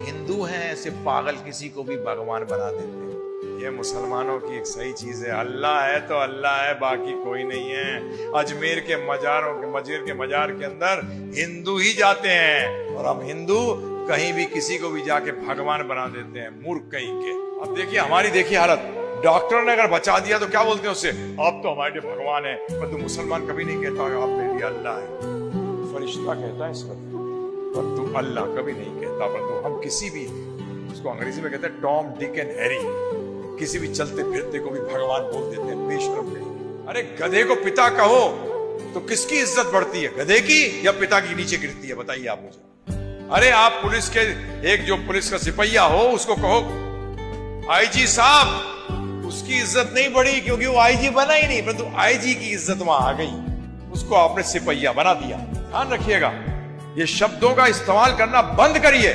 हिंदू हैं ऐसे पागल किसी को भी भगवान बना देते हैं। ये मुसलमानों की एक सही चीज है, अल्लाह है तो अल्लाह है, बाकी कोई नहीं है। अजमेर के मजार के अंदर हिंदू ही जाते हैं और हम हिंदू कहीं भी किसी को भी जाके भगवान बना देते हैं, मूर्ख कहीं के। अब देखिए हमारी हालत, डॉक्टर ने अगर बचा दिया तो क्या बोलते हैं उससे, आप तो हमारे लिए भगवान है। परंतु मुसलमान कभी नहीं कहता आप मेरे लिए अल्लाह है, फरिश्ता कहता है इस वक्त, परंतु अल्लाह कभी नहीं कहता। परंतु हम किसी भी, उसको अंग्रेजी में कहते हैं टॉम डिक एंड हैरी, किसी भी चलते फिरते को भी भगवान बोल देते हैं, बेशरम कहीं। अरे गधे को पिता कहो तो किसकी इज्जत बढ़ती है, गधे की या पिता की नीचे गिरती है, बताइए आप मुझे। अरे आप पुलिस के एक जो पुलिस का सिपहिया हो उसको कहो आईजी साहब, उसकी इज्जत नहीं बढ़ी क्योंकि वो आईजी बना ही नहीं, परंतु आईजी की इज्जत वहां आ गई, उसको आपने सिपहिया बना दिया। ध्यान रखिएगा, ये शब्दों का इस्तेमाल करना बंद करिए।